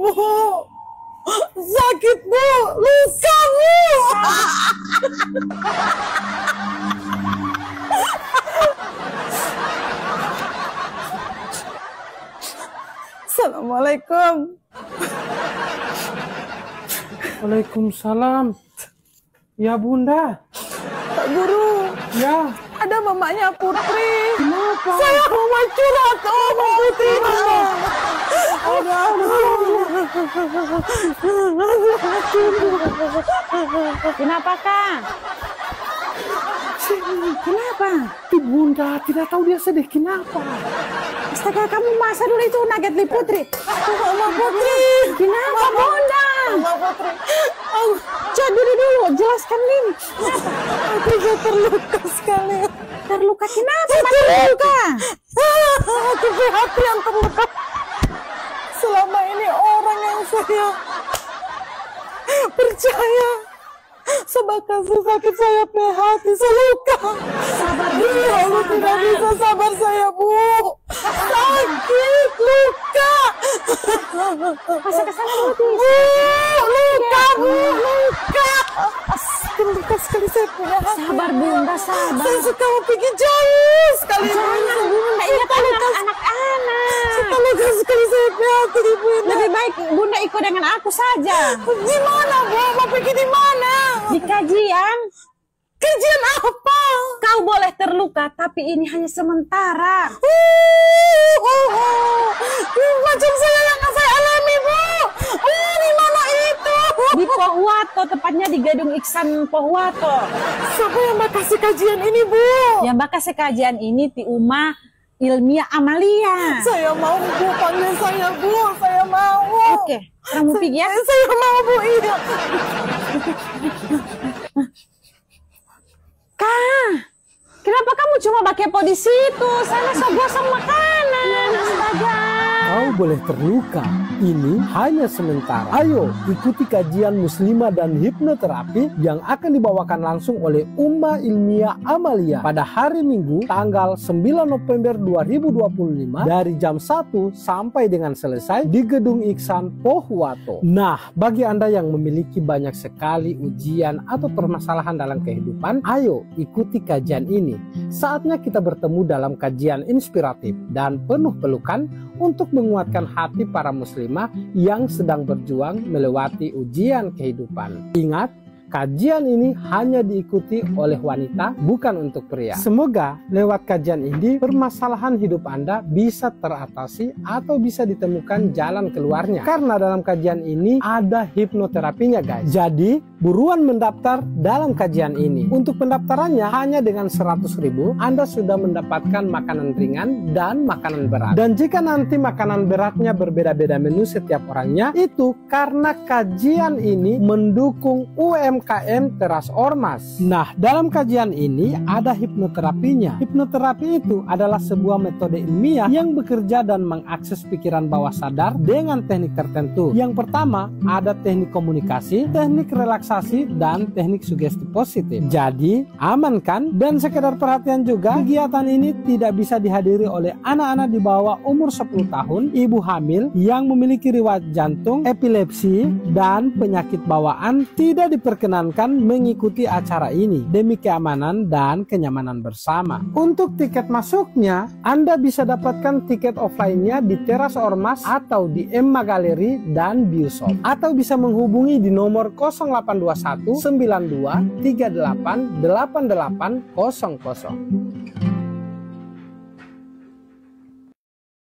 Bu. Sakit, Bu. Luka, Bu. Assalamualaikum. Waalaikumsalam. Ya Bunda. Pak Guru. Ya. Ada mamanya Putri. Kenapa? Saya mau curhat sama Putri, Mama. Kenapa, Kak? Kenapa? Itu Bunda tidak tahu dia sedih kenapa. Astaga, kamu masa dulu itu naget li Putri? Mama Putri. Kenapa, Bunda? Mama Putri. Coba dulu, jelaskan ini. Aku juga terluka sekali. Terluka kenapa? Terluka. Aku hati yang terluka. Selama ini orang yang saya percaya sebagai sakit saya hati seluka. Ya Allah, tidak bisa sabar saya, Bu. Sakit, luka. Masa kesana dulu, Bu, luka, Bu, luka. Terluka sekali saya punya hati. Sabar, Bunda, sabar. Saya suka mau pergi jauh sekali. Jangan, Bunda, ini kan anak-anak. Suka lega sekali saya punya hati, Ibu. Lebih baik Bunda ikut dengan aku saja. Di mana, Bu? Mau pergi di mana? Di kajian. Kajian apa? Kau boleh terluka, tapi ini hanya sementara. Macam saya yang saya alami, Bu. Di mana itu? Di Pohuwato, tepatnya di Gedung Iksan Pohuwato. Siapa yang makasih kajian ini, Bu? Yang bakal kajian ini Ti Uma Ilmiah Amalia. Saya mau, Bu. Panggil saya, Bu. Saya mau. Oke, kamu pergi ya. Saya mau, Bu. Iya. Kak, kenapa kamu cuma pakai po di situ? Sana so gosong makanan. Astaga. Kau boleh terluka. Ini hanya sementara. Ayo ikuti kajian muslimah dan hipnoterapi yang akan dibawakan langsung oleh Uma Ilmiah Amalia pada hari Minggu tanggal 9 November 2025 dari jam 1 sampai dengan selesai di Gedung Iksan Pohuwato. Nah, bagi Anda yang memiliki banyak sekali ujian atau permasalahan dalam kehidupan, ayo ikuti kajian ini. Saatnya kita bertemu dalam kajian inspiratif dan penuh pelukan untuk menguatkan hati para muslimah yang sedang berjuang melewati ujian kehidupan. Ingat, kajian ini hanya diikuti oleh wanita, bukan untuk pria. Semoga lewat kajian ini permasalahan hidup Anda bisa teratasi atau bisa ditemukan jalan keluarnya. Karena dalam kajian ini ada hipnoterapinya, guys. Jadi buruan mendaftar dalam kajian ini. Untuk pendaftarannya hanya dengan 100.000 Anda sudah mendapatkan makanan ringan dan makanan berat. Dan jika nanti makanan beratnya berbeda-beda menu setiap orangnya, itu karena kajian ini mendukung UMKM Teras Ormas. Nah, dalam kajian ini ada hipnoterapinya. Hipnoterapi itu adalah sebuah metode ilmiah yang bekerja dan mengakses pikiran bawah sadar dengan teknik tertentu. Yang pertama ada teknik komunikasi, teknik relaksasi, dan teknik sugesti positif. Jadi aman kan? Dan sekedar perhatian juga, kegiatan ini tidak bisa dihadiri oleh anak-anak di bawah umur 10 tahun, ibu hamil yang memiliki riwayat jantung, epilepsi, dan penyakit bawaan tidak diperkenankan mengikuti acara ini demi keamanan dan kenyamanan bersama. Untuk tiket masuknya, Anda bisa dapatkan tiket offline-nya di Teras Ormas atau di Emma Galeri dan Bioshop, atau bisa menghubungi di nomor 0821 92 38 8800.